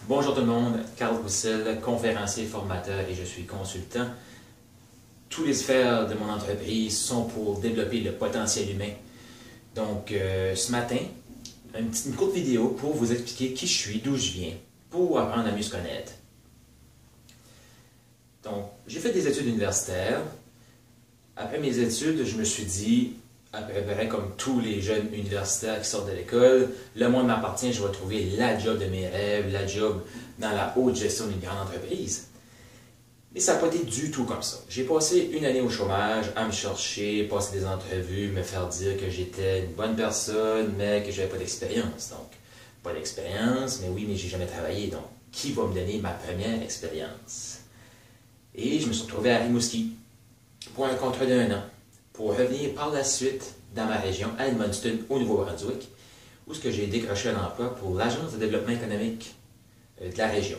Bonjour tout le monde, Carl Roussel, conférencier, formateur et je suis consultant. Tous les sphères de mon entreprise sont pour développer le potentiel humain. Donc, ce matin, une courte vidéo pour vous expliquer qui je suis, d'où je viens, pour apprendre à mieux se connaître. Donc, j'ai fait des études universitaires. Après mes études, je me suis dit, à peu près comme tous les jeunes universitaires qui sortent de l'école, le monde m'appartient, je vais trouver la job de mes rêves, la job dans la haute gestion d'une grande entreprise. Mais ça n'a pas été du tout comme ça. J'ai passé une année au chômage, à me chercher, passer des entrevues, me faire dire que j'étais une bonne personne, mais que je n'avais pas d'expérience. Donc, pas d'expérience, mais oui, mais j'ai jamais travaillé. Donc, qui va me donner ma première expérience? Et je me suis retrouvé à Rimouski pour un contrat d'1 an, pour revenir par la suite dans ma région, à Edmundston, au Nouveau-Brunswick, où j'ai décroché un emploi pour l'Agence de développement économique de la région.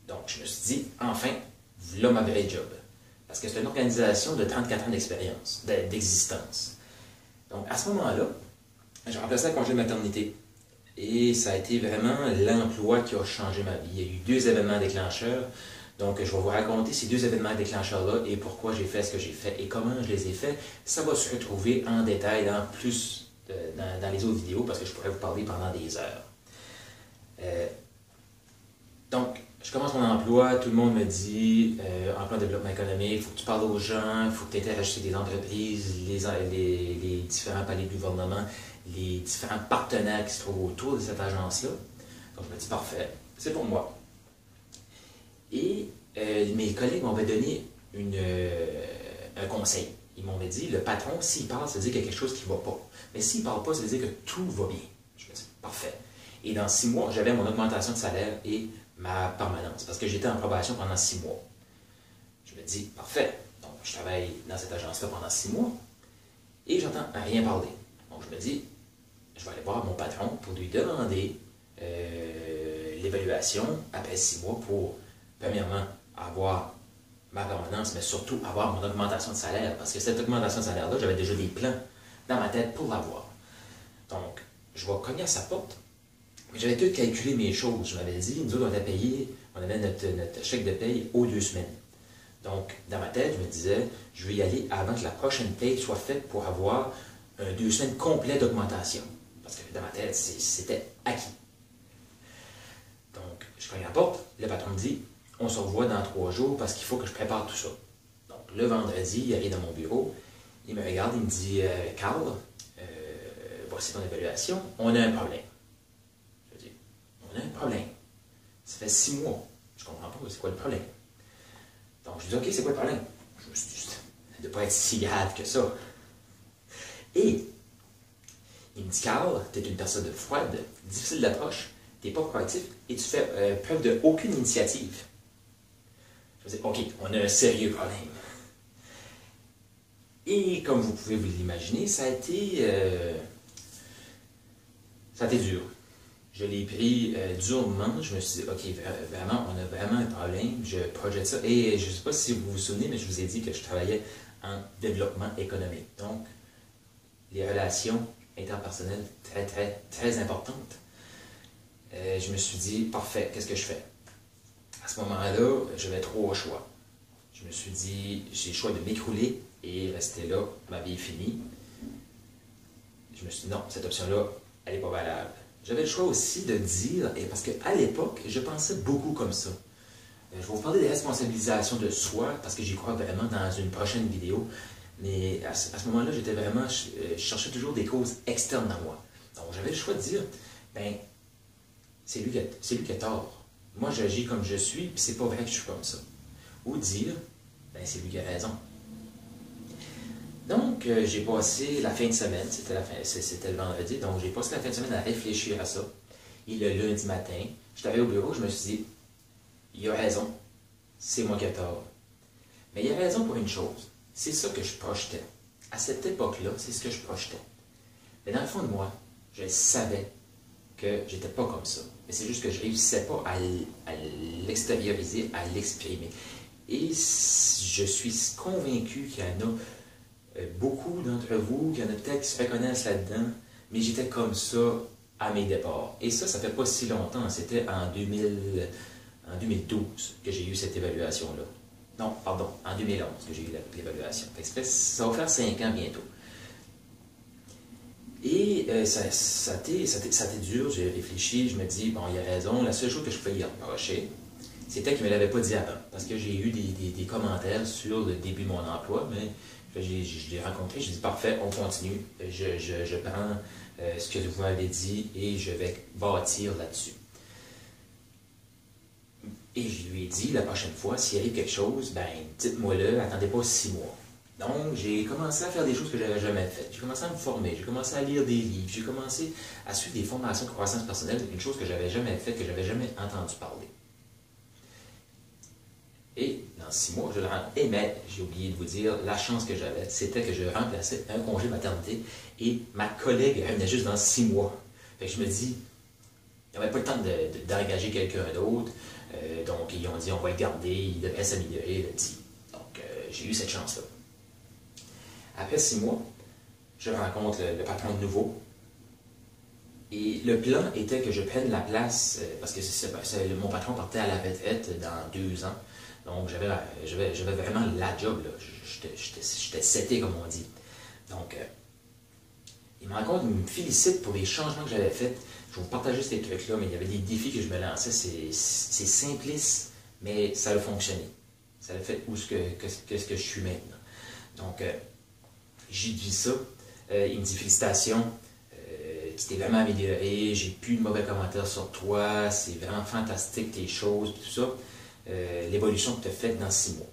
Donc, je me suis dit, enfin, voilà ma vraie job. Parce que c'est une organisation de 34 ans d'expérience, d'existence. Donc, à ce moment-là, j'ai remplacé un congé de maternité. Et ça a été vraiment l'emploi qui a changé ma vie. Il y a eu 2 événements déclencheurs. Donc, je vais vous raconter ces 2 événements déclencheurs-là et pourquoi j'ai fait ce que j'ai fait et comment je les ai faits. Ça va se retrouver en détail dans les autres vidéos parce que je pourrais vous parler pendant des heures. Donc, je commence mon emploi, tout le monde me dit emploi de développement économique, il faut que tu parles aux gens, il faut que tu intéresses des entreprises, les différents paliers du gouvernement, les différents partenaires qui se trouvent autour de cette agence-là. Donc, je me dis parfait, c'est pour moi. Et mes collègues m'avaient donné un conseil. Ils m'avaient dit, le patron, s'il parle, ça veut dire qu'il y a quelque chose qui ne va pas. Mais s'il ne parle pas, ça veut dire que tout va bien. Je me dis, parfait. Et dans 6 mois, j'avais mon augmentation de salaire et ma permanence, parce que j'étais en probation pendant 6 mois. Je me dis, parfait. Donc, je travaille dans cette agence-là pendant 6 mois et j'entends rien parler. Donc, je me dis, je vais aller voir mon patron pour lui demander l'évaluation après 6 mois pour premièrement, avoir ma permanence, mais surtout avoir mon augmentation de salaire. Parce que cette augmentation de salaire-là, j'avais déjà des plans dans ma tête pour l'avoir. Donc, je vais cogner à sa porte. Mais j'avais tout calculé mes choses. Je m'avais dit, nous autres, on avait notre chèque de paye aux 2 semaines. Donc, dans ma tête, je me disais, je vais y aller avant que la prochaine paye soit faite pour avoir 2 semaines complètes d'augmentation. Parce que dans ma tête, c'était acquis. Donc, je cogne à la porte, le patron me dit, on se revoit dans 3 jours parce qu'il faut que je prépare tout ça. Donc, le vendredi, il arrive dans mon bureau, il me regarde, il me dit, Carl, voici ton évaluation, on a un problème. Je dis, on a un problème. Ça fait 6 mois. Je ne comprends pas, c'est quoi le problème? Donc, je dis, OK, c'est quoi le problème? Je me suis dit, ça ne doit pas être si grave que ça. Et, il me dit, Carl, tu es une personne froide, difficile d'approche, tu n'es pas proactif et tu fais preuve d'aucune initiative. Je me dis, OK, on a un sérieux problème. Et comme vous pouvez vous l'imaginer, ça a été dur. Je l'ai pris durement. Je me suis dit, OK, vraiment, on a vraiment un problème. Je projette ça. Et je ne sais pas si vous vous souvenez, mais je vous ai dit que je travaillais en développement économique. Donc, les relations interpersonnelles très, très, très importantes. Je me suis dit, parfait, qu'est-ce que je fais? À ce moment-là, j'avais 3 choix. Je me suis dit, j'ai le choix de m'écrouler et rester là, ma vie est finie. Je me suis dit, non, cette option-là, elle n'est pas valable. J'avais le choix aussi de dire, et parce qu'à l'époque, je pensais beaucoup comme ça. Je vais vous parler des responsabilisations de soi, parce que j'y crois vraiment dans une prochaine vidéo. Mais à ce moment-là, j'étais vraiment, je cherchais toujours des causes externes à moi. Donc, j'avais le choix de dire, ben, c'est lui qui a tort. Moi, j'agis comme je suis, puis c'est pas vrai que je suis comme ça. Ou dire, ben, c'est lui qui a raison. Donc, j'ai passé la fin de semaine, c'était le vendredi, donc j'ai passé la fin de semaine à réfléchir à ça. Et le lundi matin, je suis arrivé au bureau, je me suis dit, il a raison, c'est moi qui ai tort. Mais il a raison pour une chose, c'est ça que je projetais. À cette époque-là, c'est ce que je projetais. Mais dans le fond de moi, je savais que j'étais pas comme ça. Mais c'est juste que je ne réussissais pas à l'extérioriser, à l'exprimer. Et je suis convaincu qu'il y en a beaucoup d'entre vous, qu'il y en a peut-être qui se reconnaissent là-dedans, mais j'étais comme ça à mes départs. Et ça fait pas si longtemps, c'était en en 2012 que j'ai eu cette évaluation-là. Non, pardon, en 2011 que j'ai eu l'évaluation. Ça va faire 5 ans bientôt. Et ça a été dur, j'ai réfléchi, je me dis, bon, il a raison, la seule chose que je pouvais y reprocher, c'était qu'il ne me l'avait pas dit avant. Parce que j'ai eu des commentaires sur le début de mon emploi, mais je l'ai rencontré, j'ai dit, parfait, on continue, je prends ce que vous m'avez dit et je vais bâtir là-dessus. Et je lui ai dit, la prochaine fois, s'il arrive quelque chose, ben, dites-moi-le, attendez pas 6 mois. Donc, j'ai commencé à faire des choses que je n'avais jamais faites. J'ai commencé à me former, j'ai commencé à lire des livres, j'ai commencé à suivre des formations de croissance personnelle, une chose que je n'avais jamais faite, que je n'avais jamais entendu parler. Et dans 6 mois, je le rends. Et mais, j'ai oublié de vous dire, la chance que j'avais, c'était que je remplaçais un congé maternité et ma collègue revenait juste dans 6 mois. Fait que je me dis, il n'y avait pas le temps d'engager quelqu'un d'autre. Donc, ils ont dit, on va le garder, il devrait s'améliorer, le petit. Donc, j'ai eu cette chance-là. Après 6 mois, je rencontre le patron de nouveau. Et le plan était que je prenne la place, parce que mon patron partait à la retraite dans 2 ans. Donc, j'avais vraiment la job, là. J'étais seté, comme on dit. Donc, il me rencontre, il me félicite pour les changements que j'avais faits. Je vais vous partager ces trucs-là, mais il y avait des défis que je me lançais. C'est simpliste, mais ça a fonctionné. Ça a fait où ce que je suis maintenant. Donc, j'ai dit ça. Il me dit félicitations. Tu t'es vraiment amélioré. J'ai plus de mauvais commentaires sur toi. C'est vraiment fantastique tes choses, tout ça. L'évolution que tu as faite dans 6 mois.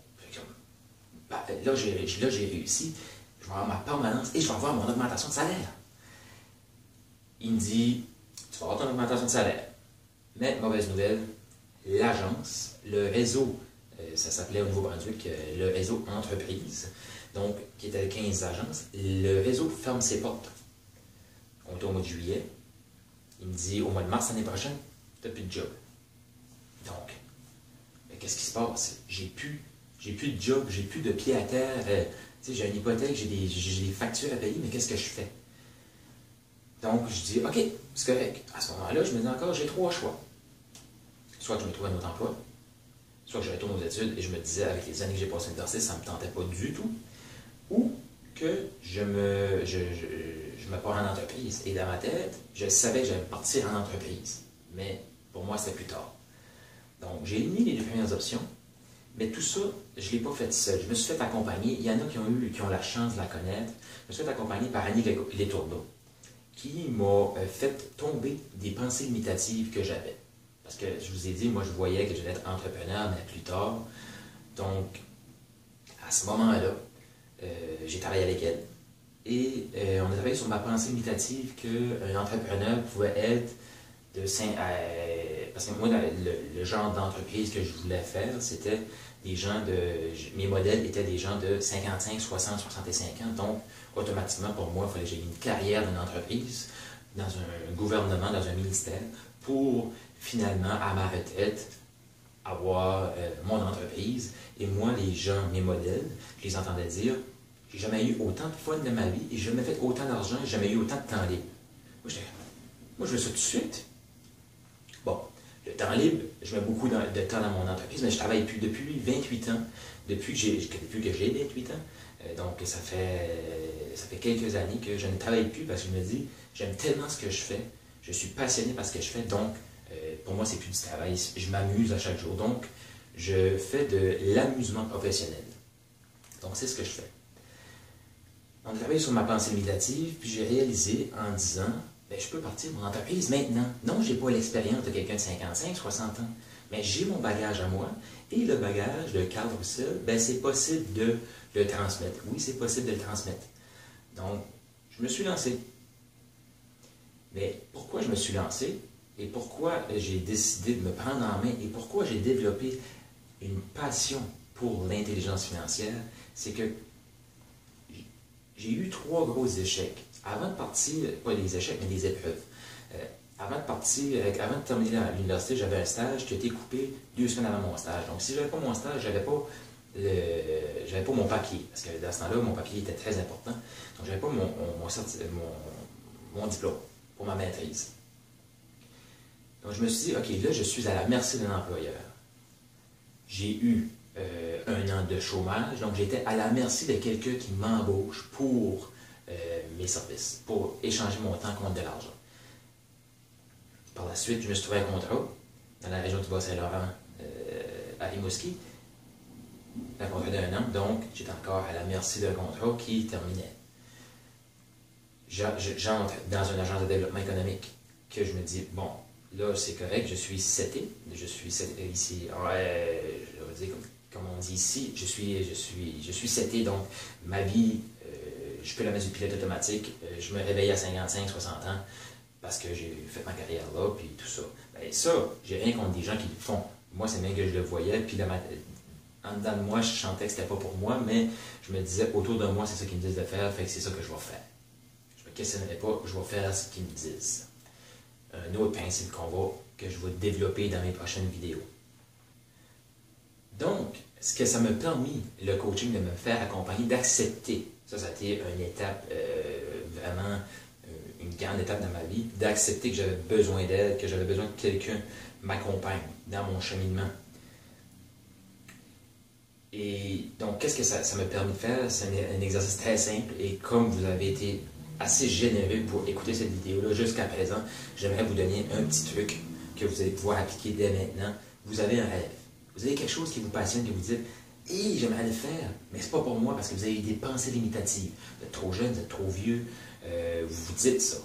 Là, j'ai réussi. Je vais avoir ma permanence et je vais avoir mon augmentation de salaire. Il me dit, tu vas avoir ton augmentation de salaire. Mais, mauvaise nouvelle, l'agence, le réseau, ça s'appelait au Nouveau-Brunswick le réseau entreprise, donc qui était 15 agences, le réseau ferme ses portes. On est au mois de juillet. Il me dit, au mois de mars l'année prochaine, tu n'as plus de job. Donc, qu'est-ce qui se passe? J'ai plus de job, j'ai plus de pied à terre. J'ai une hypothèque, j'ai des factures à payer, mais qu'est-ce que je fais? Donc, je dis, OK, c'est correct. À ce moment-là, je me dis encore, j'ai 3 choix. Soit que je me trouve un autre emploi, soit que je retourne aux études et je me disais, avec les années que j'ai passées à l'université, ça ne me tentait pas du tout. Ou que je me pars en entreprise. Et dans ma tête, je savais que j'allais partir en entreprise. Mais pour moi, c'était plus tard. Donc, j'ai mis les 2 premières options. Mais tout ça, je ne l'ai pas fait seul. Je me suis fait accompagner. Il y en a qui ont la chance de la connaître. Je me suis fait accompagner par Annie Letourneau, qui m'a fait tomber des pensées limitatives que j'avais. Parce que je vous ai dit, moi, je voyais que j'allais être entrepreneur, mais plus tard. Donc, à ce moment-là, j'ai travaillé avec elle. Et on a travaillé sur ma pensée limitative qu'un entrepreneur pouvait être de 5 à... Parce que moi, le genre d'entreprise que je voulais faire, c'était des gens de... Mes modèles étaient des gens de 55, 60, 65 ans. Donc, automatiquement, pour moi, il fallait que j'aie une carrière dans une entreprise, dans un gouvernement, dans un ministère, pour finalement, à ma retraite, avoir mon entreprise. Et moi, les gens, mes modèles, je les entendais dire, j'ai jamais eu autant de fun de ma vie, et j'ai jamais fait autant d'argent, j'ai jamais eu autant de temps libre. Moi, je veux ça tout de suite. Bon, le temps libre, je mets beaucoup de temps dans mon entreprise, mais je travaille depuis 28 ans, depuis que j'ai 28 ans. Donc, ça fait quelques années que je ne travaille plus parce que je me dis, j'aime tellement ce que je fais, je suis passionné par ce que je fais, donc pour moi, c'est plus du travail, je m'amuse à chaque jour. Donc, je fais de l'amusement professionnel. Donc, c'est ce que je fais. On a travaillé sur ma pensée méditative, puis j'ai réalisé en disant, ben, je peux partir de mon entreprise maintenant. Non, je n'ai pas l'expérience de quelqu'un de 55, 60 ans, mais j'ai mon bagage à moi, et le bagage, le cadre seul, ben, c'est possible de le transmettre. Oui, c'est possible de le transmettre. Donc, je me suis lancé. Mais pourquoi je me suis lancé, et pourquoi j'ai décidé de me prendre en main, et pourquoi j'ai développé une passion pour l'intelligence financière, c'est que j'ai eu 3 gros échecs. Avant de partir, pas des échecs, mais des épreuves. Avant de terminer à l'université, j'avais un stage qui a été coupé 2 semaines avant mon stage. Donc, si je n'avais pas mon stage, j'avais pas mon papier. Parce que dans ce temps-là, mon papier était très important. Donc, j'avais pas mon diplôme pour ma maîtrise. Donc, je me suis dit, OK, là, je suis à la merci d'un employeur. j'ai eu 1 an de chômage, donc j'étais à la merci de quelqu'un qui m'embauche pour mes services, pour échanger mon temps contre de l'argent. Par la suite, je me suis trouvé un contrat dans la région du Bas-Saint-Laurent, à Rimouski, un contrat d'1 an, donc j'étais encore à la merci d'un contrat qui terminait. J'entre dans une agence de développement économique que je me dis, bon, là c'est correct, je suis seté ici, je vais dire comme on dit ici, je suis seté, donc ma vie, je peux la mettre du pilote automatique, je me réveille à 55, 60 ans, parce que j'ai fait ma carrière là, puis tout ça. Ben ça, j'ai rien contre des gens qui le font. Moi, c'est bien que je le voyais, puis en dedans de moi, je sentais que c'était pas pour moi, mais je me disais, autour de moi, c'est ça qu'ils me disent de faire, fait que c'est ça que je vais faire. Je me questionnerai pas, je vais faire ce qu'ils me disent. Un autre principe que je vais développer dans mes prochaines vidéos. Donc, ce que ça m'a permis, le coaching, de me faire accompagner, d'accepter, ça a été une étape, vraiment une grande étape dans ma vie, d'accepter que j'avais besoin d'aide, que j'avais besoin que quelqu'un m'accompagne dans mon cheminement. Et donc, qu'est-ce que ça m'a permis de faire? C'est un exercice très simple, et comme vous avez été assez généreux pour écouter cette vidéo-là jusqu'à présent, j'aimerais vous donner un petit truc que vous allez pouvoir appliquer dès maintenant. Vous avez un rêve. Vous avez quelque chose qui vous passionne, que vous dites « Hey, j'aimerais le faire, mais c'est pas pour moi parce que vous avez des pensées limitatives. Vous êtes trop jeune, vous êtes trop vieux, vous vous dites ça.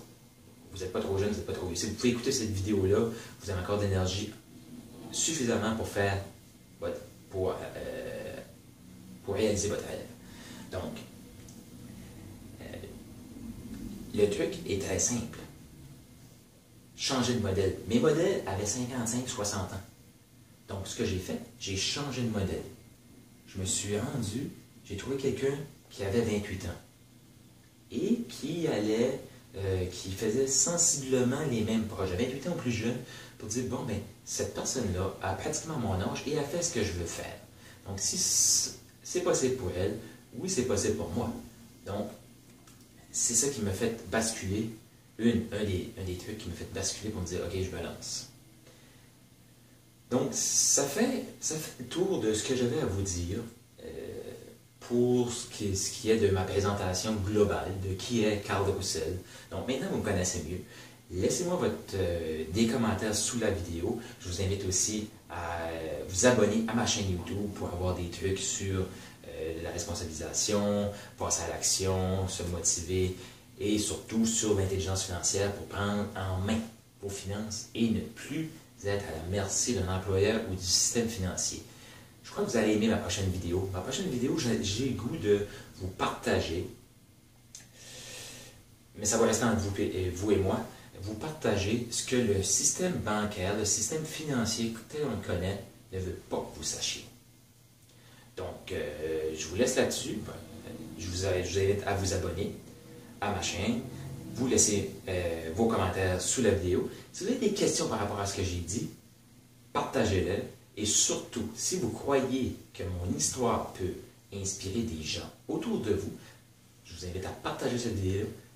Vous n'êtes pas trop jeune, vous n'êtes pas trop vieux. Si vous pouvez écouter cette vidéo-là, vous avez encore d'énergie suffisamment pour faire pour réaliser votre rêve. Donc, le truc est très simple. Changer de modèle. Mes modèles avaient 55, 60 ans. Donc, ce que j'ai fait, j'ai changé de modèle. Je me suis rendu, j'ai trouvé quelqu'un qui avait 28 ans et qui faisait sensiblement les mêmes projets, 28 ans ou plus jeune, pour dire, bon, ben, cette personne-là a pratiquement mon âge et a fait ce que je veux faire. Donc, si c'est possible pour elle, oui, c'est possible pour moi. Donc, c'est ça qui m'a fait basculer, un des trucs qui m'a fait basculer pour me dire, OK, je me lance. Donc, ça fait le tour de ce que j'avais à vous dire pour ce qui est de ma présentation globale de qui est Carl Roussel. Donc, maintenant, vous me connaissez mieux. Laissez-moi des commentaires sous la vidéo. Je vous invite aussi à vous abonner à ma chaîne YouTube pour avoir des trucs sur la responsabilisation, passer à l'action, se motiver et surtout sur l'intelligence financière pour prendre en main vos finances et ne plus être à la merci d'un employeur ou du système financier. Je crois que vous allez aimer ma prochaine vidéo. Ma prochaine vidéo, j'ai le goût de vous partager, mais ça va rester entre vous et moi, vous partager ce que le système bancaire, le système financier tel qu'on le connaît, ne veut pas que vous sachiez. Donc, je vous laisse là-dessus. Je vous invite à vous abonner à ma chaîne. Vous laissez vos commentaires sous la vidéo. Si vous avez des questions par rapport à ce que j'ai dit, partagez-les. Et surtout, si vous croyez que mon histoire peut inspirer des gens autour de vous, je vous invite à partager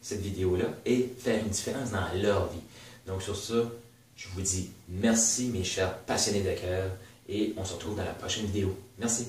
cette vidéo-là et faire une différence dans leur vie. Donc sur ça, je vous dis merci mes chers passionnés de cœur et on se retrouve dans la prochaine vidéo. Merci.